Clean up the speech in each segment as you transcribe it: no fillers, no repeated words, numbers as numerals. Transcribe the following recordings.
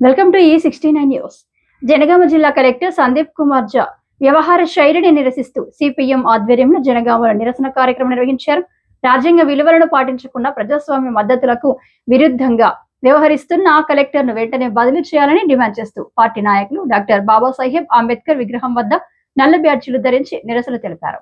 Welcome to E69 news. Janagama జిల్లా collector Sandeep Kumar జా వ్యవహార శైలిని నిరసిస్తూ సిపిఎం ఆధ్వర్యంలో జనగామలో నిరసన కార్యక్రమం నిర్వహించారు. రాజ్యాంగ విలువలను పాటించకుండా ప్రజాస్వామ్య మద్దతులకు విరుద్ధంగా వ్యవహరిస్తున్న కలెక్టర్ను వెంటనే బదిలీ చేయాలని డిమాండ్ చేస్తూ పార్టీ నాయకులు డాక్టర్ బాబాసాహెబ్ అంబేద్కర్ విగ్రహం వద్ద నల్ల బ్యాడ్జీలు ధరించి నిరసన తెలిపారు.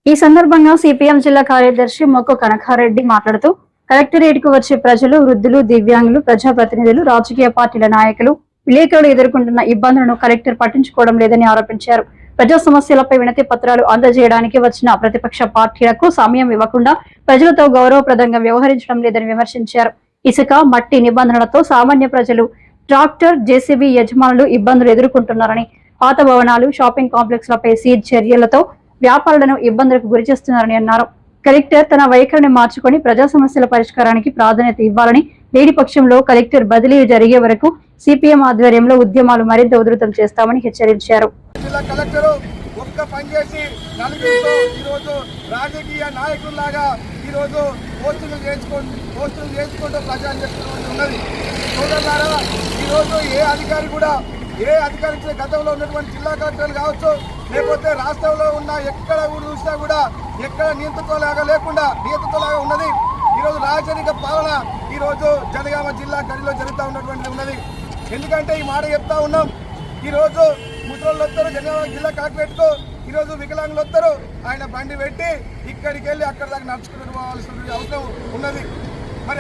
ఈ సందర్భంగా సిపిఎం జిల్లా కార్యదర్శి మొక్కు కనకారెడ్డి మాట్లాడుతూ కలెక్టరేట్ కు వచ్చే ప్రజలు, వృద్ధులు, దివ్యాంగులు, ప్రజాప్రతినిధులు, రాజకీయ పార్టీల నాయకులు, విలేకరులు ఎదుర్కొంటున్న ఇబ్బందులను కలెక్టర్ పట్టించుకోవడం లేదని ఆరోపించారు. ప్రజా సమస్యలపై వినతి పత్రాలు అందజేయడానికి వచ్చిన ప్రతిపక్ష పార్టీలకు సమయం ఇవ్వకుండా ప్రజలతో గౌరవప్రదంగా వ్యవహరించడం లేదని విమర్శించారు. ఇసుక, మట్టి నిబంధనలతో సామాన్య ప్రజలు, ట్రాక్టర్, జేసీబీ యజమానులు ఇబ్బందులు ఎదుర్కొంటున్నారని, పాత భవనాలు, షాపింగ్ కాంప్లెక్స్ లపై సీజ్ చర్యలతో వ్యాపారులను ఇబ్బందులకు గురిచేస్తున్నారని అన్నారు. కలెక్టర్ తన వైఖరిని మార్చుకొని ప్రజా సమస్యల పరిష్కారానికి ప్రాధాన్యత ఇవ్వాలని, లేని పక్షంలో కలెక్టర్ బదిలీ జరిగే వరకు సిపిఎం ఆధ్వర్యంలో ఉద్యమాలు మరింత ఉధృతం చేస్తామని హెచ్చరించారు. జిల్లా కలెక్టర్ ఒక్క పనిచేసి నలుగురితో ఈరోజు రాజకీయ నాయకుల్లాగా ఈరోజు పోస్టులు చేసుకుంటూ ప్రజలు చెప్తున్నట్టు ఉన్నది. సోదరులారా, ఈరోజు ఏ అధికారి గతంలో ఉన్నటువంటి జిల్లా కలెక్టర్లు కావచ్చు, లేకపోతే రాష్ట్రంలో ఉన్న ఎక్కడ చూసినా కూడా ఎక్కడ నియంత్రణలాగా ఉన్నది. ఈరోజు రాజకీయ పాలన ఈరోజు జనగామ జిల్లా గడిలో జరుగుతూ ఉన్నటువంటి ఉన్నది. ఎందుకంటే ఈ మాట చెప్తా ఉన్నాం. ఈరోజు ముసలోళ్ళు వస్తారు జనగామ జిల్లా కలెక్టరేట్కు, ఈరోజు వికలాంగులు వస్తారు, ఆయన బండి పెట్టి ఇక్కడికి వెళ్ళి అక్కడ దాకా నడుచుకుని పోవాల్సిన అవసరం ఉన్నది. మరి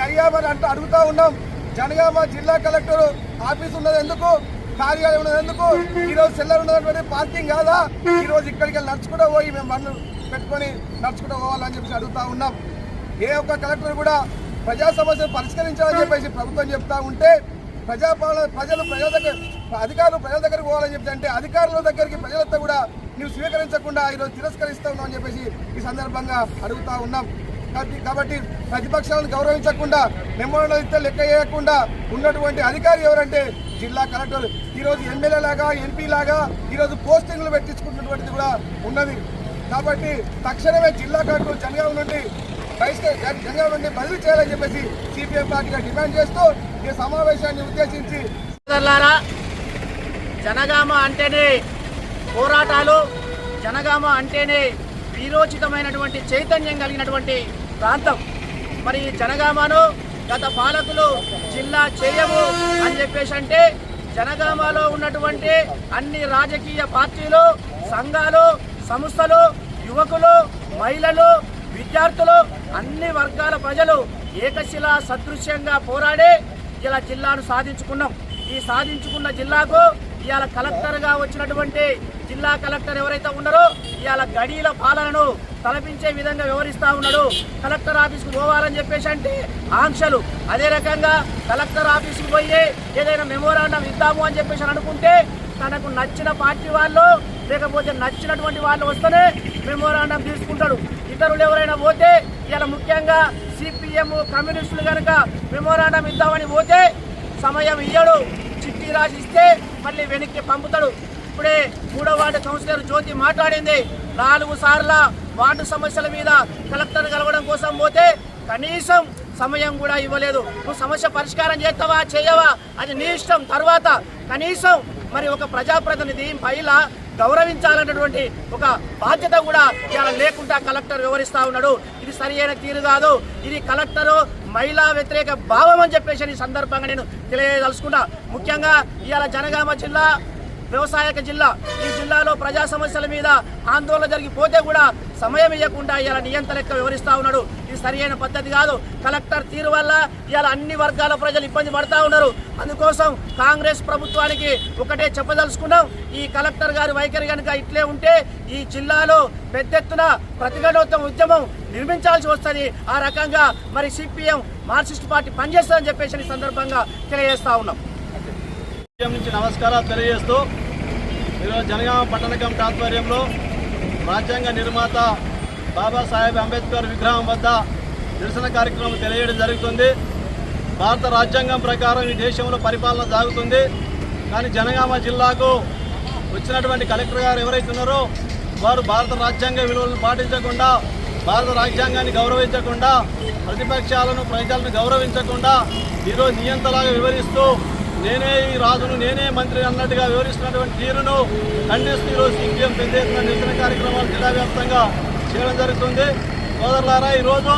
అడుగుతా ఉన్నాం, జనగామ జిల్లా కలెక్టర్ ఆఫీస్ ఉన్నది ఎందుకు, కార్యాలయం ఉన్నది ఎందుకు, ఈరోజు సెల్లర్ ఉన్నటువంటి పార్కింగ్ కాదా, ఈరోజు ఇక్కడికి వెళ్ళి నడుచుకుంటూ పోయి మేము బండ్లు పెట్టుకొని నడుచుకుంటూ పోవాలని చెప్పేసి అడుగుతా ఉన్నాం. ఏ ఒక్క కలెక్టర్ కూడా ప్రజా సమస్యలు పరిష్కరించాలని చెప్పేసి ప్రభుత్వం చెప్తా ఉంటే అధికారులు ప్రజల దగ్గరికి పోవాలని చెప్పి అంటే అధికారుల దగ్గరికి ప్రజలతో కూడా నువ్వు స్వీకరించకుండా ఈరోజు తిరస్కరిస్తా ఉన్నావు అని చెప్పేసి ఈ సందర్భంగా అడుగుతా ఉన్నాం. కాబట్టి ప్రతిపక్షాలను గౌరవించకుండా, మెమోరాండం ఇస్తే లెక్క చేయకుండా ఉన్నటువంటి అధికారి ఎవరంటే జిల్లా కలెక్టర్. ఈరోజు ఎమ్మెల్యే లాగా, ఎంపీ లాగా ఈరోజు పోస్టింగ్లు పెట్టించుకున్నటువంటిది కూడా ఉన్నది. కాబట్టి తక్షణమే జిల్లా కలెక్టర్ జనగామ నుండి బదిలీ చేయాలని చెప్పేసి సిపిఎం పార్టీగా డిమాండ్ చేస్తూ ఈ సమావేశాన్ని ఉద్దేశించి, జనగామ అంటేనే పోరాటాలు, జనగామ అంటేనే వీరోచితమైనటువంటి చైతన్యం కలిగినటువంటి ప్రాంతం. మరి జనగామను గత పాలకులు జిల్లా చేయము అని చెప్పేసి అంటే జనగామలో ఉన్నటువంటి అన్ని రాజకీయ పార్టీలు, సంఘాలు, సంస్థలు, యువకులు, మహిళలు, విద్యార్థులు, అన్ని వర్గాల ప్రజలు ఏకశిలా సదృశ్యంగా పోరాడే ఇలా జిల్లాను సాధించుకున్నాం. ఈ సాధించుకున్న జిల్లాకు ఇవాళ కలెక్టర్గా వచ్చినటువంటి జిల్లా కలెక్టర్ ఎవరైతే ఉన్నారో ఇవాళ గడీల పాలనను తలపించే విధంగా వ్యవహరిస్తూ ఉన్నాడు. కలెక్టర్ ఆఫీస్కు పోవాలని చెప్పేసి అంటే ఆంక్షలు. అదే రకంగా కలెక్టర్ ఆఫీస్కి పోయి ఏదైనా మెమోరాండం ఇద్దాము అని చెప్పేసి అనుకుంటే తనకు నచ్చిన పార్టీ వాళ్ళు లేకపోతే నచ్చినటువంటి వాళ్ళు వస్తేనే మెమోరాండం తీసుకుంటాడు. ఇతరులు ఎవరైనా పోతే ఇలా ముఖ్యంగా సిపిఎం కమ్యూనిస్టులు కనుక మెమోరాండం ఇద్దామని పోతే సమయం ఇయ్యడు, చిట్టి రాసి ఇస్తే మళ్ళీ వెనక్కి పంపుతాడు. ఇప్పుడే 3వ వార్డు కౌన్సిలర్ జ్యోతి మాట్లాడింది, 4 సార్ల వార్డు సమస్యల మీద కలెక్టర్ కలవడం కోసం పోతే కనీసం సమయం కూడా ఇవ్వలేదు. నువ్వు సమస్య పరిష్కారం చేస్తావా చేయవా అది నీ ఇష్టం. తర్వాత కనీసం మరి ఒక ప్రజాప్రతినిధి మహిళ గౌరవించాలన్నటువంటి ఒక బాధ్యత కూడా ఇలా లేకుండా కలెక్టర్ వివరిస్తూ ఉన్నాడు. ఇది సరియైన తీరు కాదు. ఇది కలెక్టరు మహిళా వ్యతిరేక భావం అని చెప్పేసి ఈ సందర్భంగా నేను తెలియదలుచుకున్నా. ముఖ్యంగా ఇవాళ జనగామ జిల్లా వ్యవసాయక జిల్లా. ఈ జిల్లాలో ప్రజా సమస్యల మీద ఆందోళన జరిగిపోతే కూడా సమయం ఇవ్వకుండా ఇలా నియంత్రణ లెక్క వివరిస్తూ ఉన్నాడు. ఇది సరియైన పద్ధతి కాదు. కలెక్టర్ తీరు వల్ల ఇలా అన్ని వర్గాల ప్రజలు ఇబ్బంది పడుతూ ఉన్నారు. అందుకోసం కాంగ్రెస్ ప్రభుత్వానికి ఒకటే చెప్పదలుచుకున్నాం, ఈ కలెక్టర్ గారి వైఖరి కనుక ఇట్లే ఉంటే ఈ జిల్లాలో పెద్ద ఎత్తున ప్రతిఘటనోత్తమ ఉద్యమం నిర్మించాల్సి వస్తుంది. ఆ రకంగా మరి సిపిఎం మార్క్సిస్ట్ పార్టీ పనిచేస్తుందని చెప్పేసి ఈ సందర్భంగా తెలియజేస్తా ఉన్నాం. నుంచి నమస్కారాలు తెలియజేస్తూ ఈరోజు జనగామ పట్టణ కమిటీ ఆధ్వర్యంలో రాజ్యాంగ నిర్మాత బాబాసాహెబ్ అంబేద్కర్ విగ్రహం వద్ద నిరసన కార్యక్రమం తెలియజేయడం జరుగుతుంది. భారత రాజ్యాంగం ప్రకారం ఈ దేశంలో పరిపాలన సాగుతుంది. కానీ జనగామ జిల్లాకు వచ్చినటువంటి కలెక్టర్ గారు ఎవరైతే ఉన్నారో వారు భారత రాజ్యాంగ విలువలను పాటించకుండా, భారత రాజ్యాంగాన్ని గౌరవించకుండా, ప్రతిపక్షాలను ప్రజలను గౌరవించకుండా ఈరోజు నియంతలాగా వివరిస్తూ నేనే ఈ రాజును నేనే మంత్రి అన్నట్టుగా వివరిస్తున్నటువంటి తీరును ఖండిస్తూ ఈరోజు సిపిఎం పెద్ద ఎత్తున నిరసన కార్యక్రమాలు జిల్లా వ్యాప్తంగా చేయడం జరుగుతుంది. సోదరులారా, ఈరోజు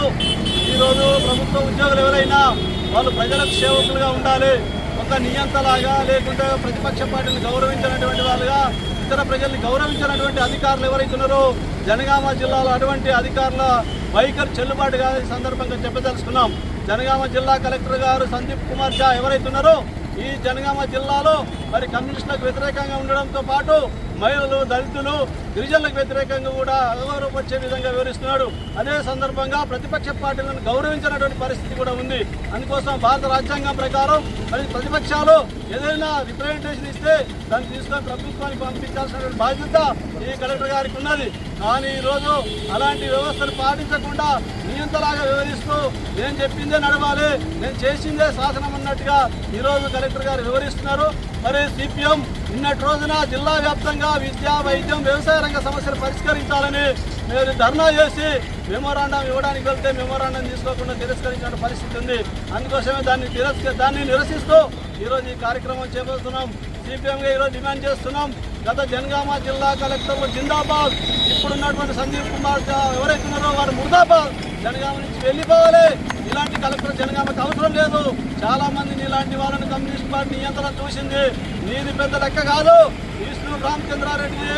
ప్రభుత్వ ఉద్యోగులు ఎవరైనా వాళ్ళు ప్రజలకు సేవకులుగా ఉండాలి. ఒక నియంతలాగా లేకుంటే ప్రతిపక్ష పార్టీని గౌరవించినటువంటి వాళ్ళుగా ఇతర ప్రజల్ని గౌరవించినటువంటి అధికారులు ఎవరైతున్నారో జనగామ జిల్లాలో అటువంటి అధికారుల వైఖరి చెల్లుబాటు కాదు. ఈ సందర్భంగా చెప్పదలుచుకున్నాం. జనగామ జిల్లా కలెక్టర్ గారు సందీప్ కుమార్ ఝా ఎవరైతున్నారో ఈ జనగామ జిల్లాలో మరి కమ్యూనిస్టులకు వ్యతిరేకంగా ఉండడంతో పాటు మహిళలు, దళితులు, గిరిజనులకు వ్యతిరేకంగా కూడా అగౌరవపరిచే విధంగా వివరిస్తున్నాడు. అదే సందర్భంగా ప్రతిపక్ష పార్టీలను గౌరవించినటువంటి పరిస్థితి కూడా ఉంది. అందుకోసం భారత రాజ్యాంగం ప్రకారం మరి ప్రతిపక్షాలు ఏదైనా రిప్రజెంటేషన్ ఇస్తే దాన్ని తీసుకొని ప్రభుత్వానికి పంపించాల్సినటువంటి బాధ్యత ఈ కలెక్టర్ గారికి ఉన్నది. కానీ ఈరోజు అలాంటి వ్యవస్థను పాటించకుండా నియంతలాగా వివరిస్తూ నేను చెప్పిందే నడవాలి, నేను చేసిందే శాసనం అన్నట్టుగా ఈరోజు కలెక్టర్ గారు వివరిస్తున్నారు. మరి సిపిఎం నిన్నటి రోజున జిల్లా వ్యాప్తంగా విద్య, వైద్యం, వ్యవసాయ రంగ సమస్యలు పరిష్కరించాలని మీరు ధర్నా చేసి మెమోరాండం ఇవ్వడానికి వెళ్తే మెమోరాండం తీసుకోకుండా తిరస్కరించిన పరిస్థితి ఉంది. అందుకోసమే దాన్ని నిరసిస్తూ ఈరోజు ఈ కార్యక్రమం చేపడుతున్నాం. సిపిఎంగా ఈరోజు డిమాండ్ చేస్తున్నాం. గత జనగామ జిల్లా కలెక్టర్లు జిందాబాద్, ఇప్పుడున్నటువంటి సందీప్ కుమార్ ఎవరైతున్నారో వారు ముర్దాబాద్, జనగామ నుంచి వెళ్ళిపోవాలి. ఇలాంటి కలెక్టర్ జనగామకు అవసరం లేదు. చాలా మందిని ఇలాంటి వాళ్ళని కమ్యూనిస్ట్ పార్టీ నియంత్రణ చూసింది. నీది పెద్ద లెక్క కాదు. విష్ణు రామచంద్రారెడ్డి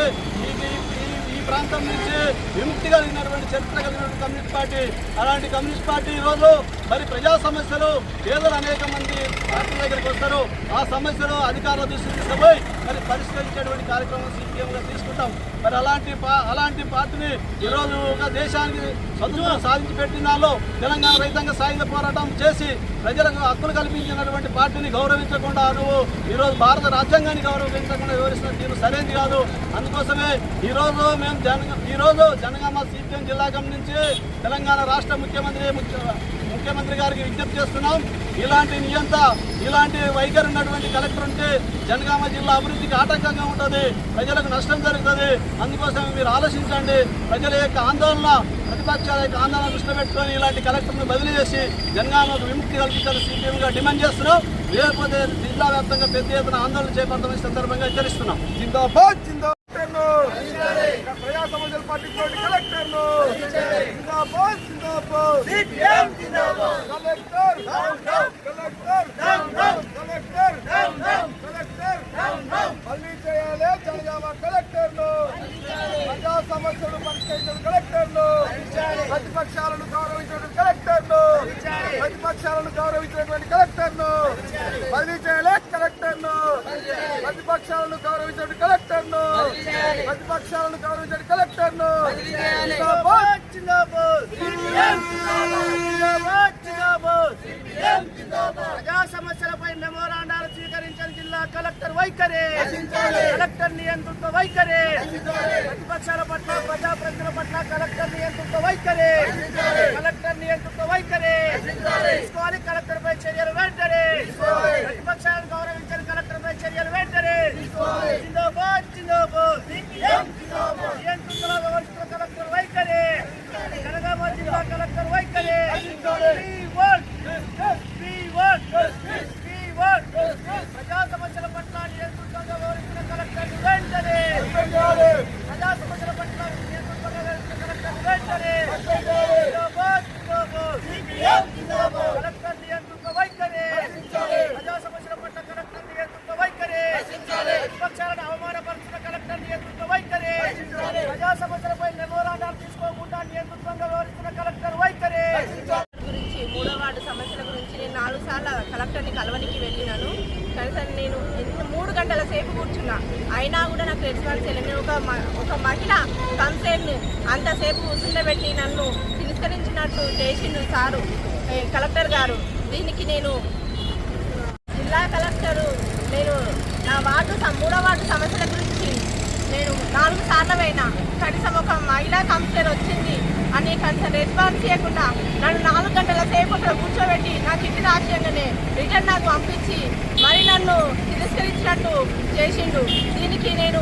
ఈ ప్రాంతం నుంచి విముక్తి కలిగినటువంటి చరిత్ర కలిగినటువంటి కమ్యూనిస్ట్ పార్టీ. అలాంటి కమ్యూనిస్ట్ పార్టీ ఈరోజు మరి ప్రజా సమస్యలు పేదలు అనేక మంది పార్టీ దగ్గరికి వస్తారు. ఆ సమస్యలు అధికారుల దృష్టికి తీసుకుపోయి మరి పరిష్కరించేటువంటి కార్యక్రమం సీపీఎంగా తీసుకుంటాం. మరి అలాంటి పార్టీని ఈరోజు ఒక దేశానికి స్వతంత్రం సాధించి పెట్టిన దానిలో తెలంగాణ రైతాంగ సాయుధ పోరాటం చేసి ప్రజలకు హక్కులు కల్పించినటువంటి పార్టీని గౌరవించకుండా నువ్వు ఈరోజు భారత రాజ్యాంగాన్ని గౌరవించకుండా వివరిస్తున్న తీరు సరైనది కాదు. అందుకోసమే ఈరోజు జనగామ సిపిఎం జిల్లా నుంచి తెలంగాణ రాష్ట్ర ముఖ్యమంత్రి గారికి విజ్ఞప్తి చేస్తున్నాం. ఇలాంటి వైఖరి ఉన్నటువంటి కలెక్టర్ ఉంటే జనగామ జిల్లా అభివృద్ధికి ఆటంకంగా ఉంటుంది, ప్రజలకు నష్టం జరుగుతుంది. అందుకోసం మీరు ఆలోచించండి. ప్రజల యొక్క ఆందోళన, ప్రతిపక్షాల యొక్క ఆందోళన దృష్టిలో పెట్టుకొని ఇలాంటి కలెక్టర్ను బదిలీ చేసి జనగామకు విముక్తి కల్పించాలని సిపిఎంగా డిమాండ్ చేస్తున్నాం. లేకపోతే జిల్లా వ్యాప్తంగా పెద్ద ఎత్తున ఆందోళన చేపడతామని సందర్భంగా హెచ్చరిస్తున్నాం. జిందాబాద్ ప్రజా సమస్యలు పట్టించుకోండి కలెక్టర్లు. జిందాబాద్ జిందాబాద్ కలెక్టర్ మళ్ళీ చేయాలి. జనగామ కలెక్టర్లు ప్రజా సమస్యలు పరిష్కరించిన కలెక్టర్లు, ప్రతిపక్షాలను గౌరవించినటువంటి కలెక్టర్లు, మళ్ళీ చేయాలి. కలెక్టర్లు ప్రతిపక్షాలను గౌరవించిన కలెక్టర్ను ప్రజా సమస్యలపై మెమోరాండాలు స్వీకరించిన జిల్లా కలెక్టర్ వైఖరి, కలెక్టర్ నియంత్రిత వైఖరి, ప్రతిపక్షాల పట్ల ప్రజాప్రతినిధుల పట్ల కలెక్టర్ నియంత్రిత వైఖరి తీసుకోవాలి. కలెక్టర్ పై చర్యలు వెంటనే, ప్రతిపక్షాలను గౌరవించిన కలెక్టర్ పై చర్యలు వెంటనే. జిందాబాద్ నియంత్రితుల వ్యవస్థ కలెక్టర్ వైఖరి, జనగామ జిల్లా కలెక్టర్ వైఖరి. ప్రజా సమస్యల పట్ల నియంత్రితంగా వ్యవహరించిన కలెక్టర్ వెంటనే, ప్రజా సమస్యల పట్ల నియంత్రితంగా వ్యవహరించిన కలెక్టర్ వెంటనే. కలెక్టర్ నియంత్రిత వైఖరి, ప్రజా సమస్యల పట్ల కలెక్టర్ నియంత్రిత వైఖరి, ప్రతిపక్షాలను అవమానపరిచిన కలెక్టర్ నియంత్రిత వైఖరి, ప్రజా సమస్యలపై మెమోరాండాలు తీసుకోకుండా నియంత్రితంగా వ్యవహరించిన కలెక్టర్ వైఖరి. గురించి 3వ వార్డు సమస్యల గురించి నేను 4 సార్లు కలెక్టర్ని కలవనికి వెళ్ళినాను. కనీసం నేను 3 గంటల సేపు కూర్చున్నా, అయినా కూడా నాకు రెస్పాన్స్ చేయలేదు. నేను ఒక మహిళ కంప్లైంట్ అంతసేపు కూర్చుండబెట్టి నన్ను తిరస్కరించినట్టు చేసిండు సారు కలెక్టర్ గారు. దీనికి నేను జిల్లా కలెక్టరు నా వార్డు 3వ వార్డు సమస్యల గురించి నేను 4 సార్లు అయినా కనీసం ఒక మహిళా కౌన్సిలర్ వచ్చింది అని కనీసం రెస్పాన్స్ చేయకుండా నన్ను 4 గంటల సేపు అక్కడ కూర్చోబెట్టి నా చిట్టి రాజ్యాంగానే రిటర్న్ నాకు పంపించి మరి నన్ను తిరస్కరించినట్టు చేసిండు. దీనికి నేను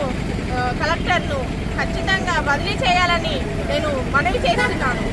కలెక్టర్ను ఖచ్చితంగా బదిలీ చేయాలని నేను మనవి చేస్తున్నాను.